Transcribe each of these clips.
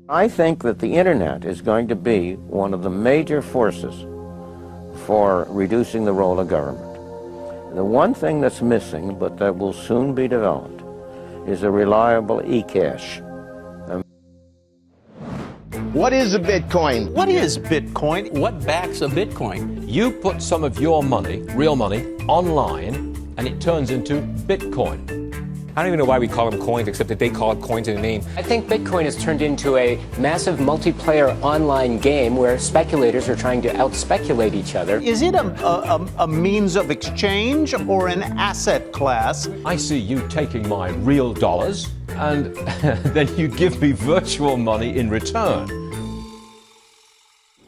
I think that the internet is going to be one of the major forces for reducing the role of government. The one thing that's missing, but that will soon be developed, is a reliable e-cash. What is a Bitcoin? What is Bitcoin? What backs a Bitcoin? You put some of your money, real money, online, and it turns into Bitcoin. I don't even know why we call them coins, except that they call it coins in the name. I think Bitcoin has turned into a massive multiplayer online game where speculators are trying to out-speculate each other. Is it a means of exchange or an asset class? I see you taking my real dollars, and then you give me virtual money in return.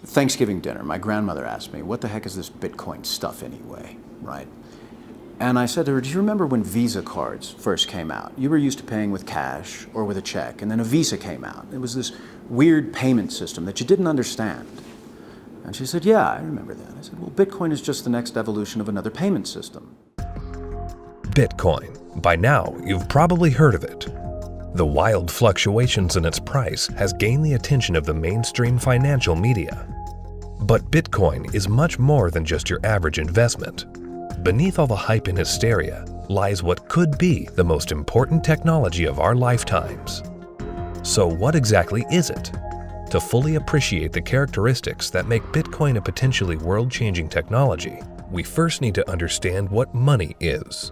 Thanksgiving dinner, my grandmother asked me, what the heck is this Bitcoin stuff anyway, right? And I said to her, do you remember when Visa cards first came out? You were used to paying with cash or with a check, and then a Visa came out. It was this weird payment system that you didn't understand. And she said, yeah, I remember that. I said, well, Bitcoin is just the next evolution of another payment system. Bitcoin. By now, you've probably heard of it. The wild fluctuations in its price has gained the attention of the mainstream financial media. But Bitcoin is much more than just your average investment. Beneath all the hype and hysteria lies what could be the most important technology of our lifetimes. So what exactly is it? To fully appreciate the characteristics that make Bitcoin a potentially world-changing technology, we first need to understand what money is.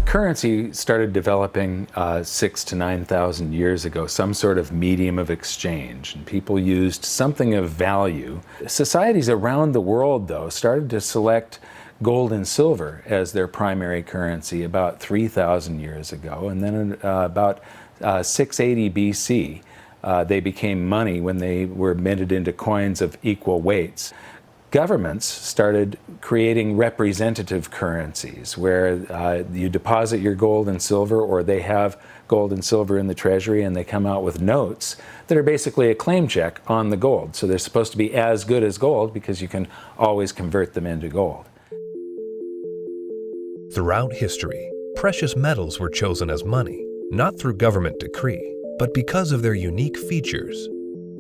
Currency started developing 6,000 to 9,000 years ago, some sort of medium of exchange, and people used something of value. Societies around the world, though, started to select gold and silver as their primary currency about 3,000 years ago, and then about 680 BC, they became money when they were minted into coins of equal weights. Governments started creating representative currencies where you deposit your gold and silver, or they have gold and silver in the treasury and they come out with notes that are basically a claim check on the gold. So they're supposed to be as good as gold because you can always convert them into gold. Throughout history, precious metals were chosen as money, not through government decree, but because of their unique features.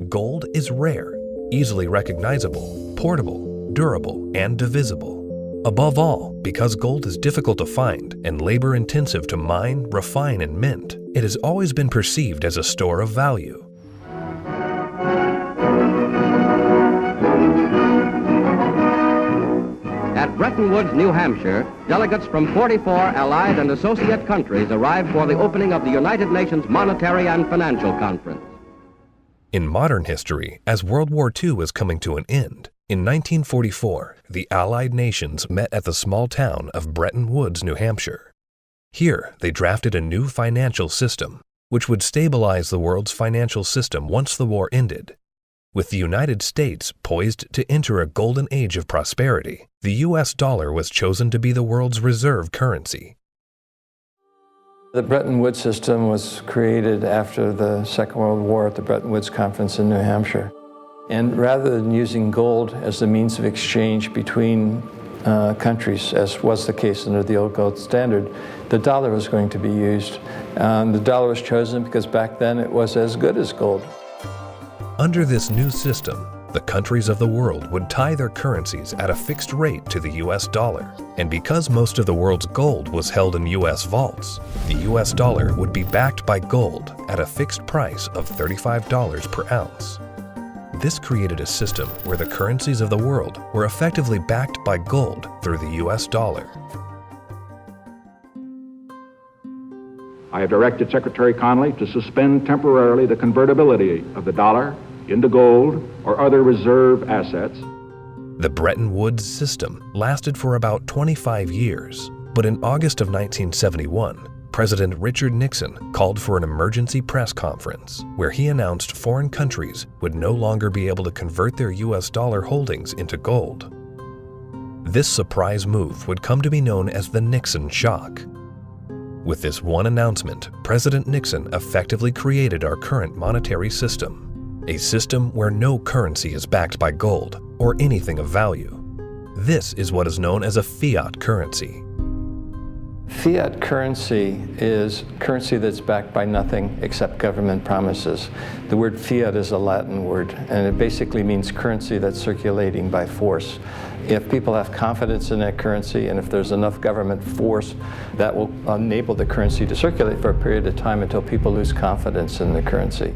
Gold is rare, easily recognizable, portable, durable, and divisible. Above all, because gold is difficult to find and labor-intensive to mine, refine, and mint, it has always been perceived as a store of value. At Bretton Woods, New Hampshire, delegates from 44 allied and associate countries arrived for the opening of the United Nations Monetary and Financial Conference. In modern history, as World War II was coming to an end, in 1944, the Allied nations met at the small town of Bretton Woods, New Hampshire. Here, they drafted a new financial system, which would stabilize the world's financial system once the war ended. With the United States poised to enter a golden age of prosperity, the US dollar was chosen to be the world's reserve currency. The Bretton Woods system was created after the Second World War at the Bretton Woods Conference in New Hampshire. And rather than using gold as the means of exchange between countries, as was the case under the old gold standard, the dollar was going to be used. The dollar was chosen because back then it was as good as gold. Under this new system, the countries of the world would tie their currencies at a fixed rate to the US dollar. And because most of the world's gold was held in US vaults, the US dollar would be backed by gold at a fixed price of $35 per ounce. This created a system where the currencies of the world were effectively backed by gold through the US dollar. I have directed Secretary Connally to suspend temporarily the convertibility of the dollar into gold or other reserve assets. The Bretton Woods system lasted for about 25 years, but in August of 1971, President Richard Nixon called for an emergency press conference where he announced foreign countries would no longer be able to convert their US dollar holdings into gold. This surprise move would come to be known as the Nixon shock. With this one announcement, President Nixon effectively created our current monetary system, a system where no currency is backed by gold or anything of value. This is what is known as a fiat currency. Fiat currency is currency that's backed by nothing except government promises. The word fiat is a Latin word, and it basically means currency that's circulating by force. If people have confidence in that currency, and if there's enough government force, that will enable the currency to circulate for a period of time until people lose confidence in the currency.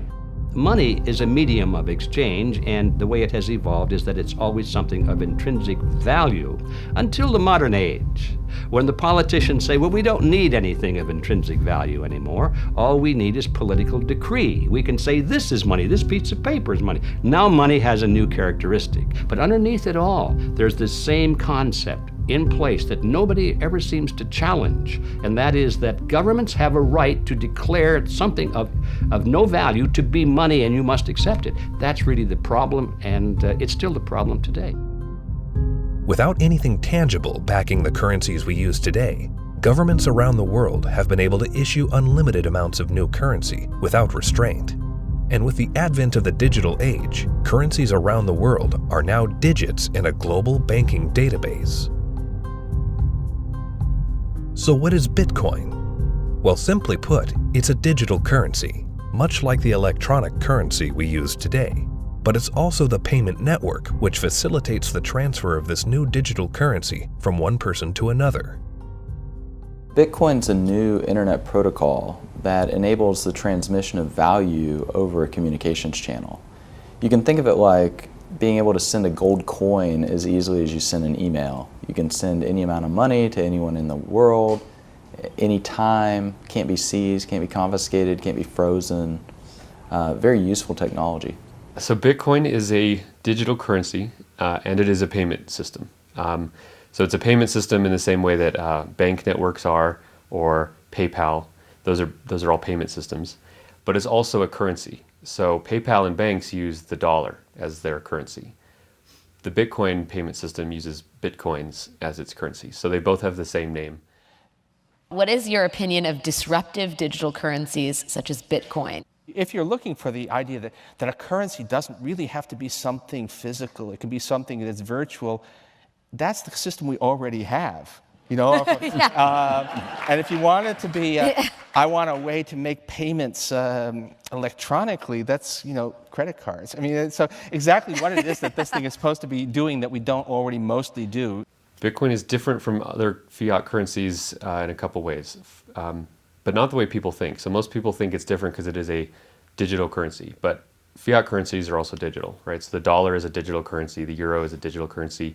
Money is a medium of exchange, and the way it has evolved is that it's always something of intrinsic value until the modern age, when the politicians say, well, we don't need anything of intrinsic value anymore. All we need is political decree. We can say this is money, this piece of paper is money. Now money has a new characteristic. But underneath it all, there's this same concept in place that nobody ever seems to challenge, and that is that governments have a right to declare something of no value to be money, and you must accept it. That's really the problem, and it's still the problem today. Without anything tangible backing the currencies we use today, governments around the world have been able to issue unlimited amounts of new currency without restraint. And with the advent of the digital age, currencies around the world are now digits in a global banking database. So what is Bitcoin? Well, simply put, it's a digital currency, much like the electronic currency we use today. But it's also the payment network which facilitates the transfer of this new digital currency from one person to another. Bitcoin's a new internet protocol that enables the transmission of value over a communications channel. You can think of it like being able to send a gold coin as easily as you send an email. You can send any amount of money to anyone in the world, anytime, can't be seized, can't be confiscated, can't be frozen. Very useful technology. So Bitcoin is a digital currency and it is a payment system. So it's a payment system in the same way that bank networks are, or PayPal. Those are all payment systems. But it's also a currency. So PayPal and banks use the dollar as their currency. The Bitcoin payment system uses Bitcoins as its currency. So they both have the same name. What is your opinion of disruptive digital currencies such as Bitcoin? If you're looking for the idea that a currency doesn't really have to be something physical, it can be something that's virtual, that's the system we already have. You know, and if you want it to be, I want a way to make payments electronically, that's, you know, credit cards. I mean, so exactly what it is that this thing is supposed to be doing that we don't already mostly do. Bitcoin is different from other fiat currencies in a couple ways, but not the way people think. So most people think it's different because it is a digital currency, but fiat currencies are also digital, right? So the dollar is a digital currency, the euro is a digital currency.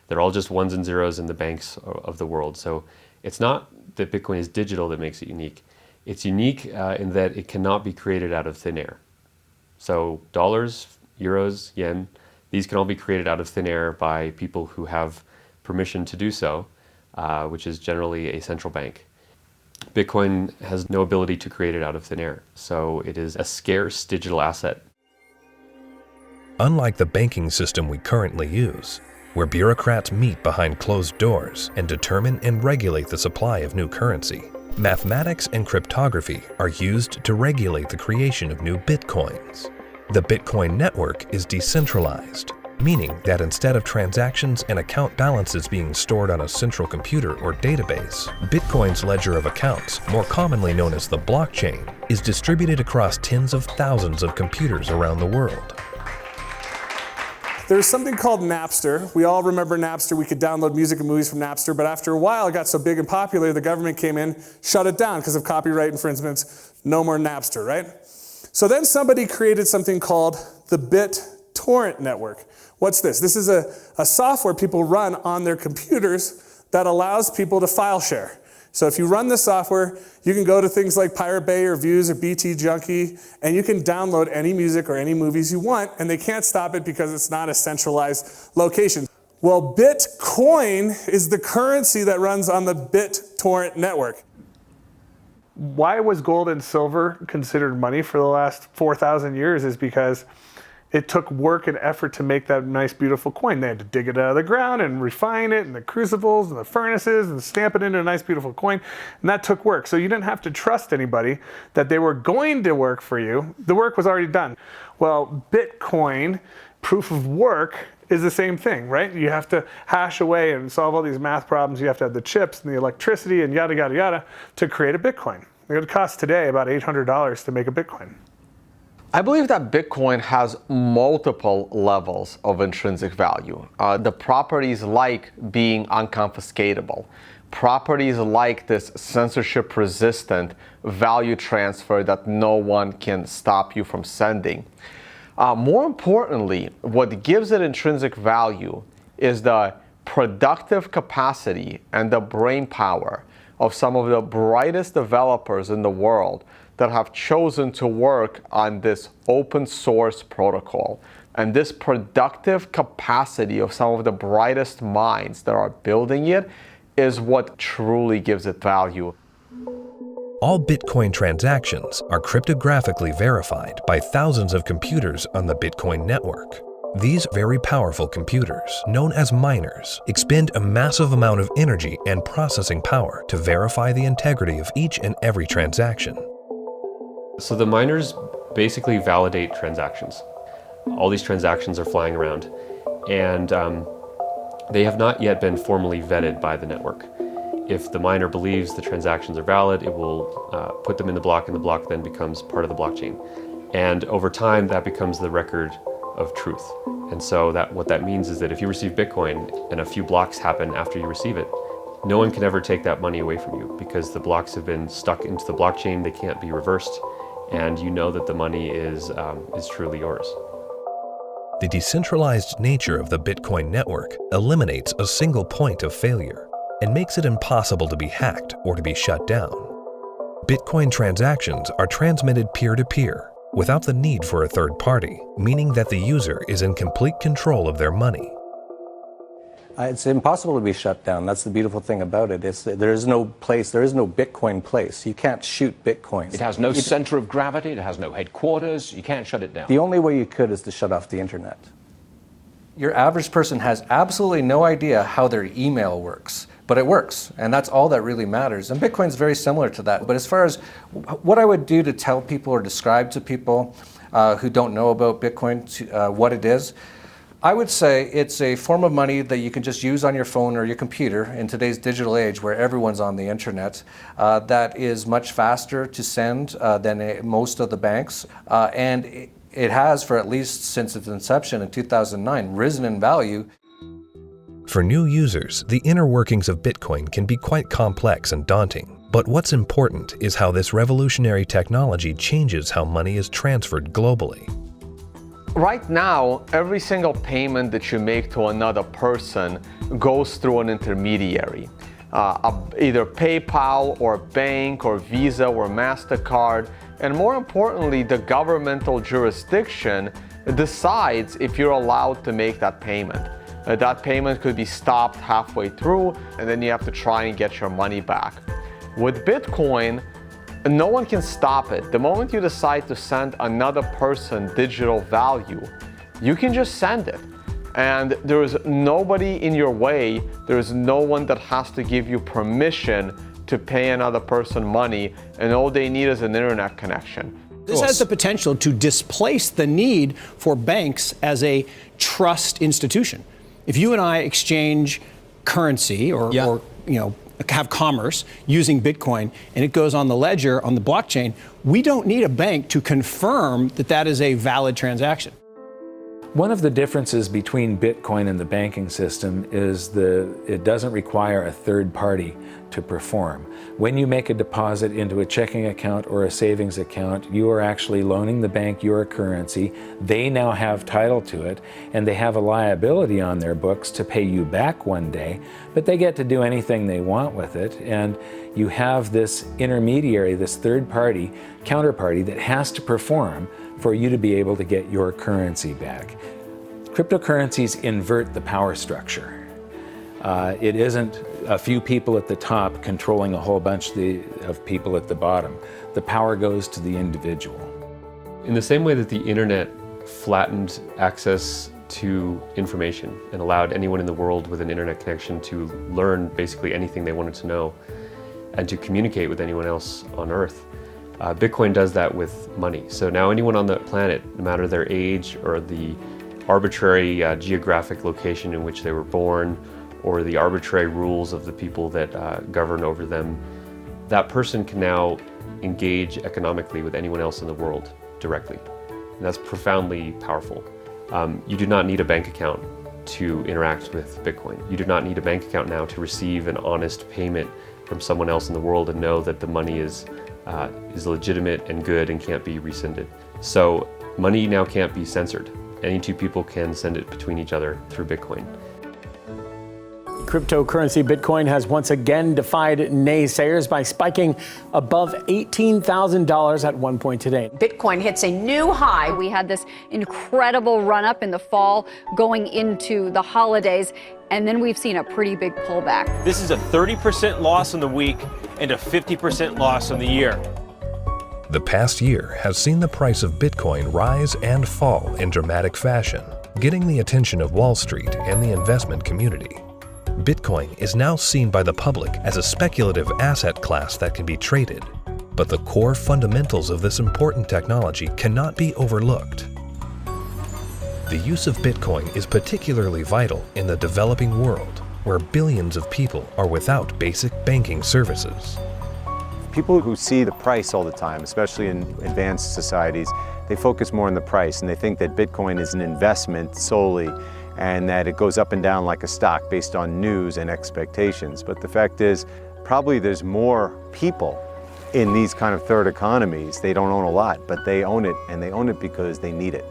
They're all just ones and zeros in the banks of the world. So it's not that Bitcoin is digital that makes it unique. It's unique in that it cannot be created out of thin air. So dollars, euros, yen, these can all be created out of thin air by people who have permission to do so, which is generally a central bank. Bitcoin has no ability to create it out of thin air. So it is a scarce digital asset. Unlike the banking system we currently use, where bureaucrats meet behind closed doors and determine and regulate the supply of new currency, mathematics and cryptography are used to regulate the creation of new bitcoins. The Bitcoin network is decentralized, meaning that instead of transactions and account balances being stored on a central computer or database, Bitcoin's ledger of accounts, more commonly known as the blockchain, is distributed across tens of thousands of computers around the world. There's something called Napster. We all remember Napster. We could download music and movies from Napster, but after a while it got so big and popular, the government came in, shut it down because of copyright infringements. No more Napster, right? So then somebody created something called the BitTorrent network. What's this? This is a software people run on their computers that allows people to file share. So if you run this software, you can go to things like Pirate Bay or Views or BT Junkie, and you can download any music or any movies you want, and they can't stop it because it's not a centralized location. Well, Bitcoin is the currency that runs on the BitTorrent network. Why was gold and silver considered money for the last 4,000 years is because it took work and effort to make that nice, beautiful coin. They had to dig it out of the ground and refine it in the crucibles and the furnaces and stamp it into a nice, beautiful coin. And that took work. So you didn't have to trust anybody that they were going to work for you. The work was already done. Well, Bitcoin, proof of work, is the same thing, right? You have to hash away and solve all these math problems. You have to have the chips and the electricity and yada, yada, yada to create a Bitcoin. It would cost today about $800 to make a Bitcoin. I believe that Bitcoin has multiple levels of intrinsic value. The properties like being unconfiscatable, properties like this censorship-resistant value transfer that no one can stop you from sending. More importantly, what gives it intrinsic value is the productive capacity and the brain power of some of the brightest developers in the world that have chosen to work on this open source protocol. And this productive capacity of some of the brightest minds that are building it is what truly gives it value. All Bitcoin transactions are cryptographically verified by thousands of computers on the Bitcoin network. These very powerful computers, known as miners, expend a massive amount of energy and processing power to verify the integrity of each and every transaction. So the miners basically validate transactions. All these transactions are flying around, and they have not yet been formally vetted by the network. If the miner believes the transactions are valid, it will put them in the block, and the block then becomes part of the blockchain. And over time, that becomes the record of truth. And so what that means is that if you receive Bitcoin and a few blocks happen after you receive it, no one can ever take that money away from you because the blocks have been stuck into the blockchain, they can't be reversed, and you know that the money is truly yours. The decentralized nature of the Bitcoin network eliminates a single point of failure and makes it impossible to be hacked or to be shut down. Bitcoin transactions are transmitted peer-to-peer without the need for a third party, meaning that the user is in complete control of their money. It's impossible to be shut down. That's the beautiful thing about it. There is no Bitcoin place. You can't shoot Bitcoin. It has no center of gravity. It has no headquarters. You can't shut it down. The only way you could is to shut off the internet. Your average person has absolutely no idea how their email works, but it works, and that's all that really matters. And Bitcoin's very similar to that. But as far as what I would do to tell people or describe to people who don't know about Bitcoin what it is, I would say it's a form of money that you can just use on your phone or your computer in today's digital age where everyone's on the internet, that is much faster to send than most of the banks. And it has, for at least since its inception in 2009, risen in value. For new users, the inner workings of Bitcoin can be quite complex and daunting. But what's important is how this revolutionary technology changes how money is transferred globally. Right now, every single payment that you make to another person goes through an intermediary. Either PayPal or bank or Visa or MasterCard. And more importantly, the governmental jurisdiction decides if you're allowed to make that payment. That payment could be stopped halfway through, and then you have to try and get your money back. With Bitcoin, no one can stop it. The moment you decide to send another person digital value, you can just send it. And there is nobody in your way. There is no one that has to give you permission to pay another person money, and all they need is an internet connection. This has the potential to displace the need for banks as a trust institution. If you and I exchange currency or have commerce using Bitcoin and it goes on the ledger on the blockchain, we don't need a bank to confirm that that is a valid transaction. One of the differences between Bitcoin and the banking system is it doesn't require a third party to perform. When you make a deposit into a checking account or a savings account, you are actually loaning the bank your currency. They now have title to it, and they have a liability on their books to pay you back one day, but they get to do anything they want with it. And you have this intermediary, this third party, counterparty that has to perform for you to be able to get your currency back. Cryptocurrencies invert the power structure. It isn't a few people at the top controlling a whole bunch of people at the bottom. The power goes to the individual. In the same way that the internet flattened access to information and allowed anyone in the world with an internet connection to learn basically anything they wanted to know and to communicate with anyone else on Earth, Bitcoin does that with money. So now anyone on the planet, no matter their age or the arbitrary geographic location in which they were born, or the arbitrary rules of the people that govern over them, that person can now engage economically with anyone else in the world directly. And that's profoundly powerful. You do not need a bank account to interact with Bitcoin. You do not need a bank account now to receive an honest payment from someone else in the world and know that the money is legitimate and good and can't be rescinded. So money now can't be censored. Any two people can send it between each other through Bitcoin. Cryptocurrency Bitcoin has once again defied naysayers by spiking above $18,000 at one point today. Bitcoin hits a new high. We had this incredible run up in the fall going into the holidays, and then we've seen a pretty big pullback. This is a 30% loss in the week and a 50% loss in the year. The past year has seen the price of Bitcoin rise and fall in dramatic fashion, getting the attention of Wall Street and the investment community. Bitcoin is now seen by the public as a speculative asset class that can be traded, but the core fundamentals of this important technology cannot be overlooked. The use of Bitcoin is particularly vital in the developing world, where billions of people are without basic banking services. People who see the price all the time, especially in advanced societies, they focus more on the price and they think that Bitcoin is an investment solely and that it goes up and down like a stock based on news and expectations. But the fact is, probably there's more people in these kind of third economies. They don't own a lot, but they own it, and they own it because they need it.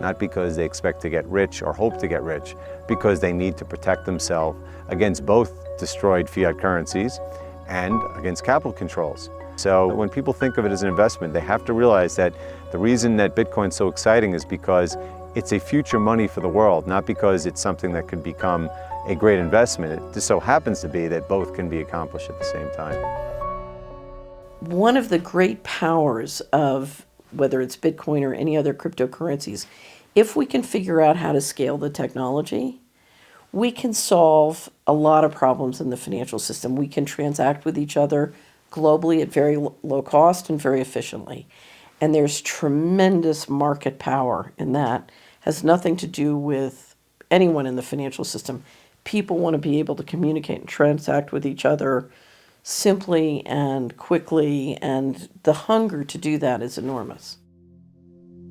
Not because they expect to get rich or hope to get rich, because they need to protect themselves against both destroyed fiat currencies and against capital controls. So when people think of it as an investment, they have to realize that the reason that Bitcoin's so exciting is because it's a future money for the world, not because it's something that could become a great investment. It just so happens to be that both can be accomplished at the same time. One of the great powers of whether it's Bitcoin or any other cryptocurrencies, if we can figure out how to scale the technology, we can solve a lot of problems in the financial system. We can transact with each other globally at very low cost and very efficiently. And there's tremendous market power in that. Has nothing to do with anyone in the financial system. People want to be able to communicate and transact with each other simply and quickly, and the hunger to do that is enormous.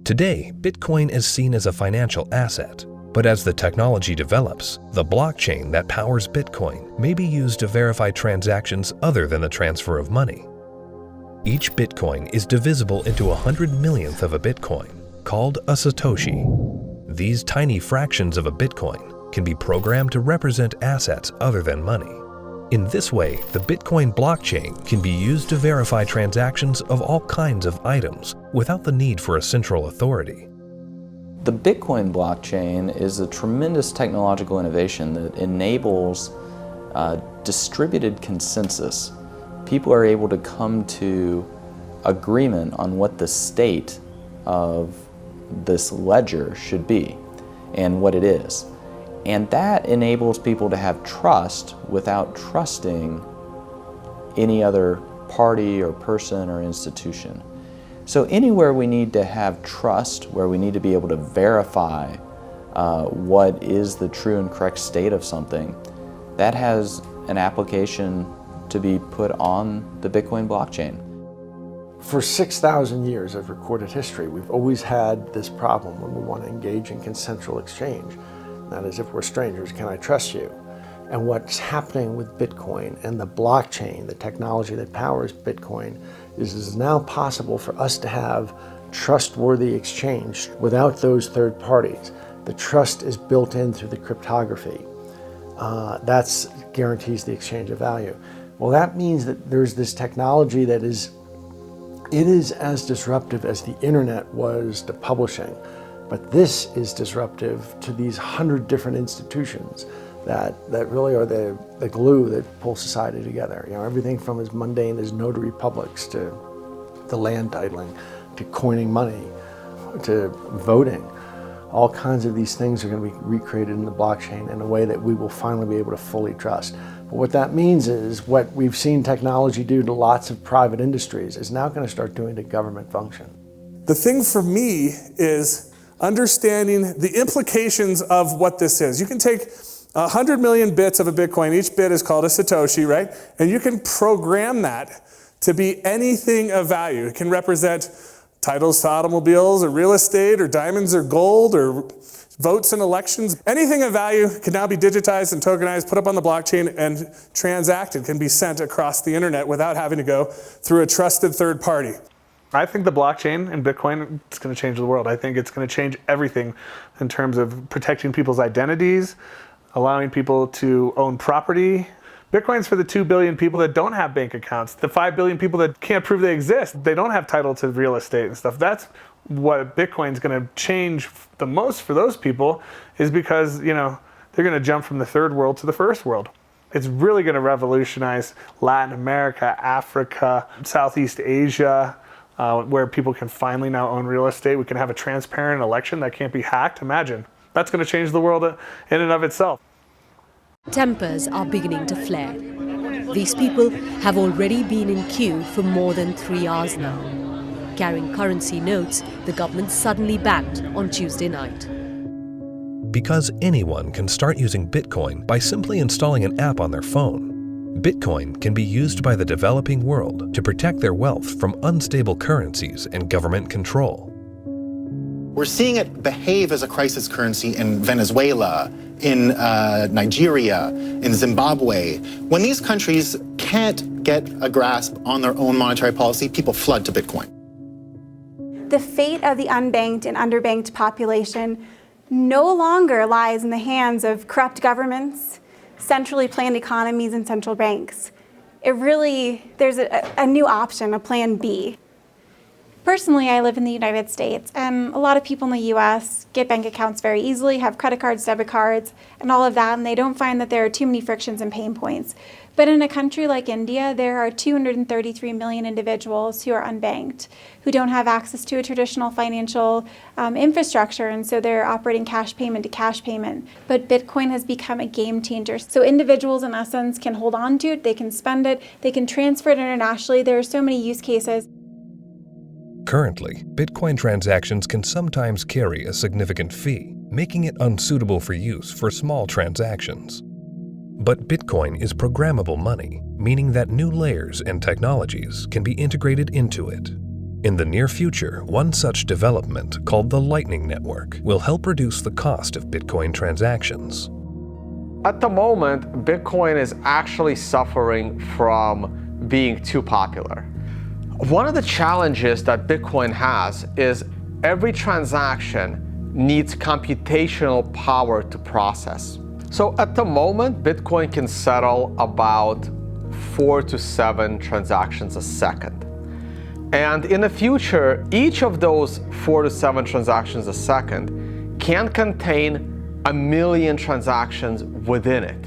Today, Bitcoin is seen as a financial asset, but as the technology develops, the blockchain that powers Bitcoin may be used to verify transactions other than the transfer of money. Each Bitcoin is divisible into 100 millionth of a Bitcoin, called a Satoshi. These tiny fractions of a Bitcoin can be programmed to represent assets other than money. In this way, the Bitcoin blockchain can be used to verify transactions of all kinds of items without the need for a central authority. The Bitcoin blockchain is a tremendous technological innovation that enables distributed consensus. People are able to come to agreement on what the state of this ledger should be and what it is. And that enables people to have trust without trusting any other party or person or institution. So anywhere we need to have trust, where we need to be able to verify what is the true and correct state of something, that has an application to be put on the Bitcoin blockchain. For 6,000 years of recorded history, we've always had this problem when we want to engage in consensual exchange. That is, if we're strangers, can I trust you? And what's happening with Bitcoin and the blockchain, the technology that powers Bitcoin, is it is now possible for us to have trustworthy exchange without those third parties. The trust is built in through the cryptography. That guarantees the exchange of value. Well, that means that there's this technology that is as disruptive as the internet was to publishing. But this is disruptive to these 100 different institutions that really are the glue that pull society together. You know, everything from as mundane as notary publics to the land titling, to coining money, to voting. All kinds of these things are going to be recreated in the blockchain in a way that we will finally be able to fully trust. But what that means is what we've seen technology do to lots of private industries is now going to start doing to government function. The thing for me is, understanding the implications of what this is. You can take 100 million bits of a Bitcoin, each bit is called a Satoshi, right? And you can program that to be anything of value. It can represent titles to automobiles or real estate or diamonds or gold or votes in elections. Anything of value can now be digitized and tokenized, put up on the blockchain, and transacted, can be sent across the internet without having to go through a trusted third party. I think the blockchain and Bitcoin is going to change the world. I think it's going to change everything in terms of protecting people's identities, allowing people to own property. Bitcoin's for the 2 billion people that don't have bank accounts, the 5 billion people that can't prove they exist. They don't have title to real estate and stuff. That's what Bitcoin's going to change the most for those people, is because, you know, they're going to jump from the third world to the first world. It's really going to revolutionize Latin America, Africa, Southeast Asia, where people can finally now own real estate. We can have a transparent election that can't be hacked. Imagine. That's going to change the world in and of itself. Tempers are beginning to flare. These people have already been in queue for more than 3 hours now. Carrying currency notes, the government suddenly banned on Tuesday night. Because anyone can start using Bitcoin by simply installing an app on their phone. Bitcoin can be used by the developing world to protect their wealth from unstable currencies and government control. We're seeing it behave as a crisis currency in Venezuela, in Nigeria, in Zimbabwe. When these countries can't get a grasp on their own monetary policy, people flood to Bitcoin. The fate of the unbanked and underbanked population no longer lies in the hands of corrupt governments, centrally planned economies, and central banks. There's a new option, a plan B. Personally, I live in the United States, and a lot of people in the US get bank accounts very easily, have credit cards, debit cards, and all of that, and they don't find that there are too many frictions and pain points. But in a country like India, there are 233 million individuals who are unbanked, who don't have access to a traditional financial infrastructure, and so they're operating cash payment to cash payment. But Bitcoin has become a game changer. So individuals, in essence, can hold on to it, they can spend it, they can transfer it internationally. There are so many use cases. Currently, Bitcoin transactions can sometimes carry a significant fee, making it unsuitable for use for small transactions. But Bitcoin is programmable money, meaning that new layers and technologies can be integrated into it. In the near future, one such development, called the Lightning Network, will help reduce the cost of Bitcoin transactions. At the moment, Bitcoin is actually suffering from being too popular. One of the challenges that Bitcoin has is every transaction needs computational power to process. So at the moment, Bitcoin can settle about 4 to 7 transactions a second. And in the future, each of those 4 to 7 transactions a second can contain 1 million transactions within it.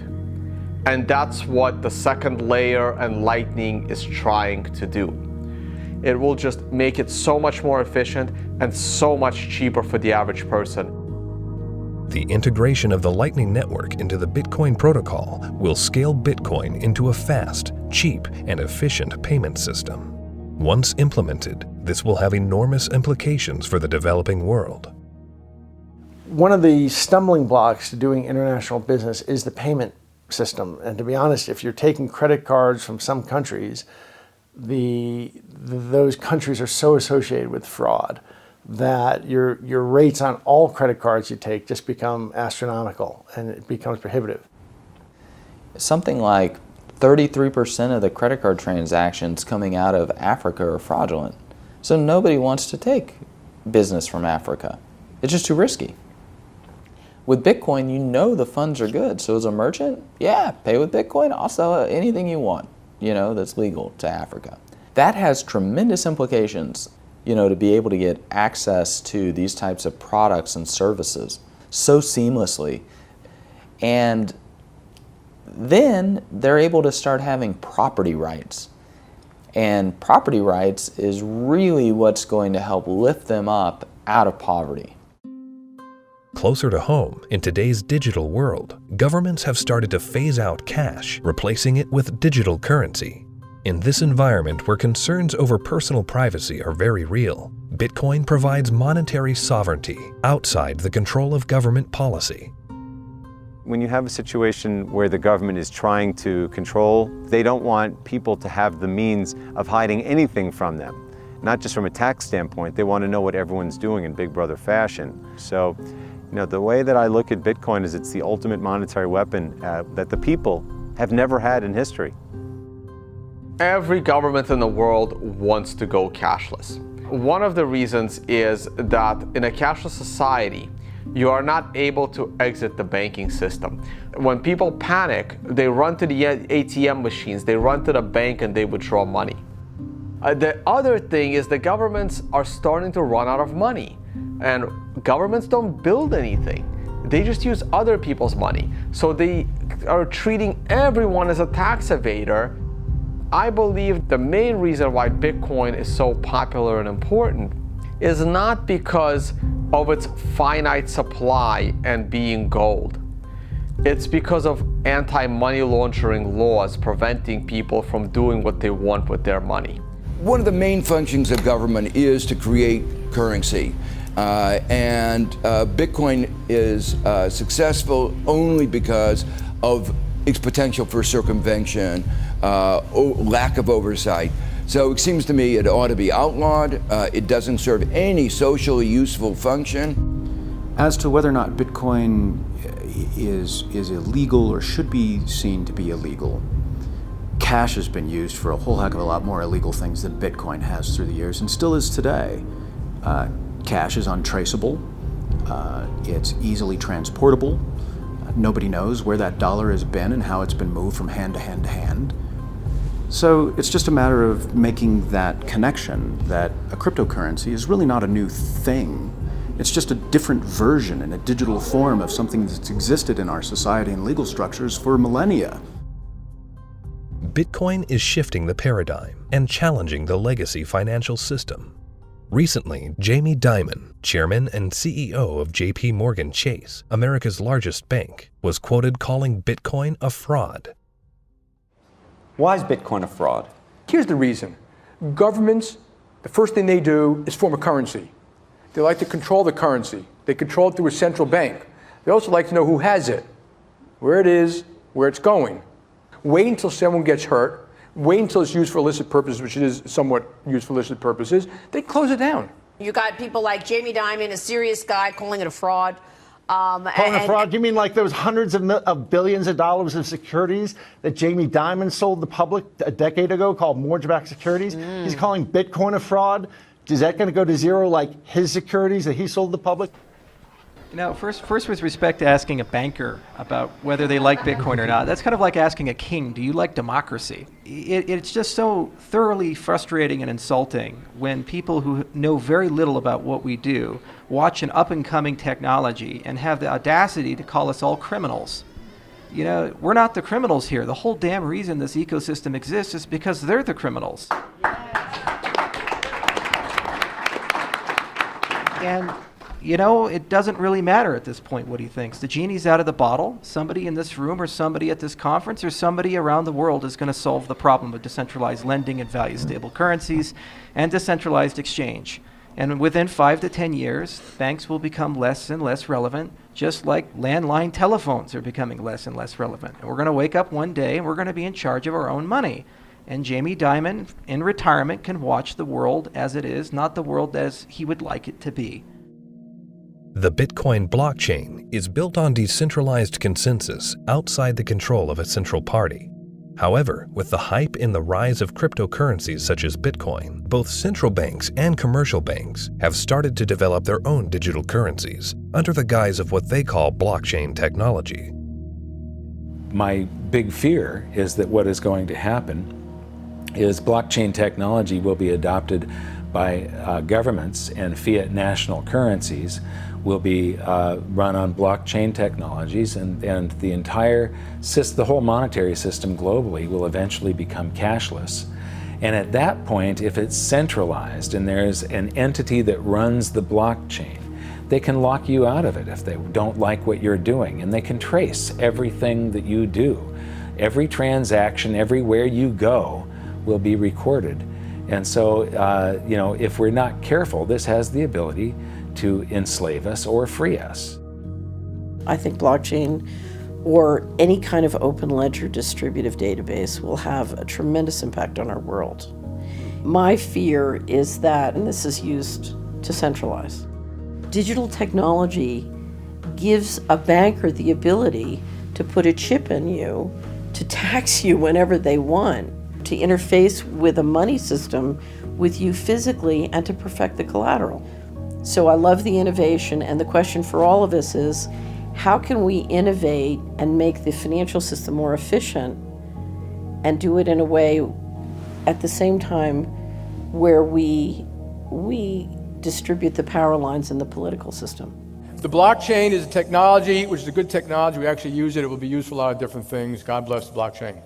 And that's what the second layer and Lightning is trying to do. It will just make it so much more efficient and so much cheaper for the average person. The integration of the Lightning Network into the Bitcoin protocol will scale Bitcoin into a fast, cheap, and efficient payment system. Once implemented, this will have enormous implications for the developing world. One of the stumbling blocks to doing international business is the payment system. And to be honest, if you're taking credit cards from some countries, those countries are so associated with fraud that your rates on all credit cards you take just become astronomical, and it becomes prohibitive. Something like 33% of the credit card transactions coming out of Africa are fraudulent. So nobody wants to take business from Africa. It's just too risky. With Bitcoin, you know the funds are good. So as a merchant, yeah, pay with Bitcoin. I'll sell anything you want, that's legal to Africa. That has tremendous implications, to be able to get access to these types of products and services so seamlessly. And then they're able to start having property rights. And property rights is really what's going to help lift them up out of poverty. Closer to home, in today's digital world, governments have started to phase out cash, replacing it with digital currency. In this environment where concerns over personal privacy are very real, Bitcoin provides monetary sovereignty outside the control of government policy. When you have a situation where the government is trying to control, they don't want people to have the means of hiding anything from them. Not just from a tax standpoint, they want to know what everyone's doing in Big Brother fashion. So, the way that I look at Bitcoin is it's the ultimate monetary weapon that the people have never had in history. Every government in the world wants to go cashless. One of the reasons is that in a cashless society, you are not able to exit the banking system. When people panic, they run to the ATM machines, they run to the bank and they withdraw money. The other thing is the governments are starting to run out of money, and governments don't build anything. They just use other people's money. So they are treating everyone as a tax evader. I believe the main reason why Bitcoin is so popular and important is not because of its finite supply and being gold. It's because of anti-money laundering laws preventing people from doing what they want with their money. One of the main functions of government is to create currency. And Bitcoin is successful only because of its potential for circumvention, lack of oversight. So it seems to me it ought to be outlawed. It doesn't serve any socially useful function. As to whether or not Bitcoin is illegal or should be seen to be illegal, cash has been used for a whole heck of a lot more illegal things than Bitcoin has through the years, and still is today. Cash is untraceable. It's easily transportable. Nobody knows where that dollar has been and how it's been moved from hand to hand to hand. So it's just a matter of making that connection that a cryptocurrency is really not a new thing. It's just a different version in a digital form of something that's existed in our society and legal structures for millennia. Bitcoin is shifting the paradigm and challenging the legacy financial system. Recently, Jamie Dimon, chairman and CEO of JP Morgan Chase, America's largest bank, was quoted calling Bitcoin a fraud. Why is Bitcoin a fraud? Here's the reason. Governments, the first thing they do is form a currency. They like to control the currency. They control it through a central bank. They also like to know who has it, where it is, where it's going. Wait until someone gets hurt. Wait until it's used for illicit purposes, which it is somewhat used for illicit purposes. They close it down. You got people like Jamie Dimon, a serious guy, calling it a fraud. Calling a fraud? You mean like there was hundreds of billions of dollars of securities that Jamie Dimon sold the public a decade ago called mortgage-backed securities? He's calling Bitcoin a fraud? Is that going to go to zero like his securities that he sold the public? First with respect to asking a banker about whether they like Bitcoin or not, that's kind of like asking a king, do you like democracy? It's just so thoroughly frustrating and insulting when people who know very little about what we do watch an up-and-coming technology and have the audacity to call us all criminals. We're not the criminals here. The whole damn reason this ecosystem exists is because they're the criminals. And it doesn't really matter at this point what he thinks. The genie's out of the bottle. Somebody in this room or somebody at this conference or somebody around the world is going to solve the problem of decentralized lending and value-stable currencies and decentralized exchange. And within 5 to 10 years, banks will become less and less relevant, just like landline telephones are becoming less and less relevant. And we're going to wake up one day and we're going to be in charge of our own money. And Jamie Dimon, in retirement, can watch the world as it is, not the world as he would like it to be. The Bitcoin blockchain is built on decentralized consensus outside the control of a central party. However, with the hype in the rise of cryptocurrencies such as Bitcoin, both central banks and commercial banks have started to develop their own digital currencies under the guise of what they call blockchain technology. My big fear is that what is going to happen is blockchain technology will be adopted by governments, and fiat national currencies will be run on blockchain technologies, and the whole monetary system globally will eventually become cashless. And at that point, if it's centralized and there's an entity that runs the blockchain, they can lock you out of it if they don't like what you're doing, and they can trace everything that you do. Every transaction, everywhere you go, will be recorded. And so, you know, if we're not careful, this has the ability to enslave us or free us. I think blockchain or any kind of open ledger distributive database will have a tremendous impact on our world. My fear is that, and this is used to centralize, digital technology gives a banker the ability to put a chip in you, to tax you whenever they want, to interface with a money system with you physically, and to perfect the collateral. So I love the innovation, and the question for all of us is, how can we innovate and make the financial system more efficient and do it in a way at the same time where we distribute the power lines in the political system? The blockchain is a technology, which is a good technology. We actually use it. It will be used for a lot of different things. God bless the blockchain.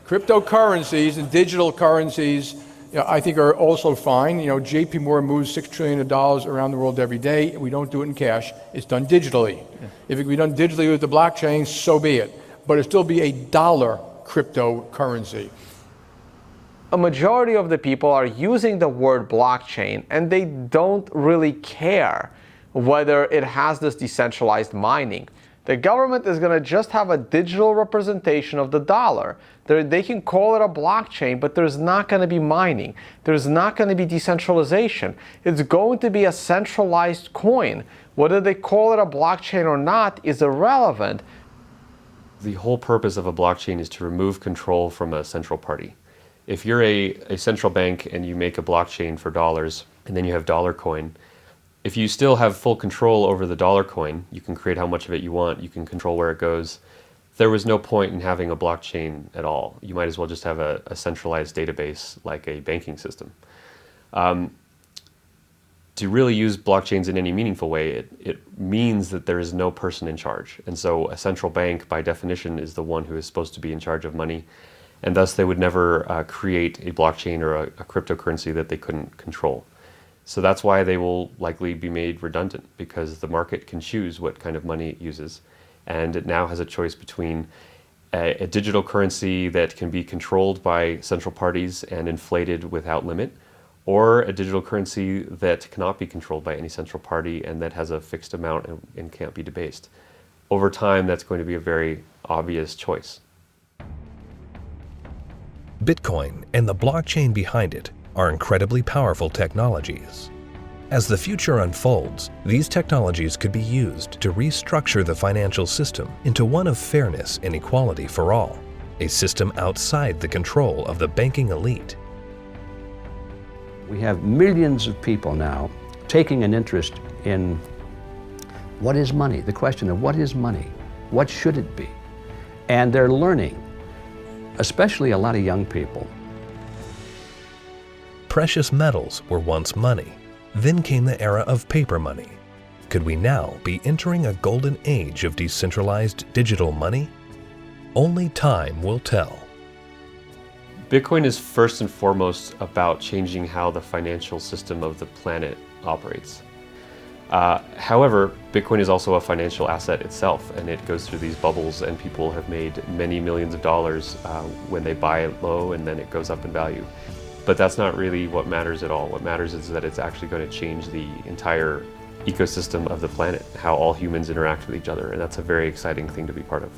Cryptocurrencies and digital currencies, you know, I think are also fine. You know, JP Morgan moves $6 trillion around the world every day. We don't do it in cash. It's done digitally. Yeah. If it can be done digitally with the blockchain, so be it. But it'll still be a dollar cryptocurrency. A majority of the people are using the word blockchain, and they don't really care whether it has this decentralized mining. The government is going to just have a digital representation of the dollar. They can call it a blockchain, but there's not going to be mining. There's not going to be decentralization. It's going to be a centralized coin. Whether they call it a blockchain or not is irrelevant. The whole purpose of a blockchain is to remove control from a central party. If you're a central bank and you make a blockchain for dollars, and then you have dollar coin, if you still have full control over the dollar coin, you can create how much of it you want, you can control where it goes. There was no point in having a blockchain at all. You might as well just have a centralized database like a banking system. To really use blockchains in any meaningful way, it means that there is no person in charge. And so a central bank, by definition, is the one who is supposed to be in charge of money. And thus they would never create a blockchain or a cryptocurrency that they couldn't control. So that's why they will likely be made redundant, because the market can choose what kind of money it uses. And it now has a choice between a digital currency that can be controlled by central parties and inflated without limit, or a digital currency that cannot be controlled by any central party and that has a fixed amount and can't be debased. Over time, that's going to be a very obvious choice. Bitcoin and the blockchain behind it are incredibly powerful technologies. As the future unfolds, these technologies could be used to restructure the financial system into one of fairness and equality for all, a system outside the control of the banking elite. We have millions of people now taking an interest in what is money, the question of what is money, what should it be? And they're learning, especially a lot of young people. Precious metals were once money. Then came the era of paper money. Could we now be entering a golden age of decentralized digital money? Only time will tell. Bitcoin is first and foremost about changing how the financial system of the planet operates. However, Bitcoin is also a financial asset itself, and it goes through these bubbles, and people have made many millions of dollars when they buy it low, and then it goes up in value. But that's not really what matters at all. What matters is that it's actually going to change the entire ecosystem of the planet, how all humans interact with each other, and that's a very exciting thing to be part of.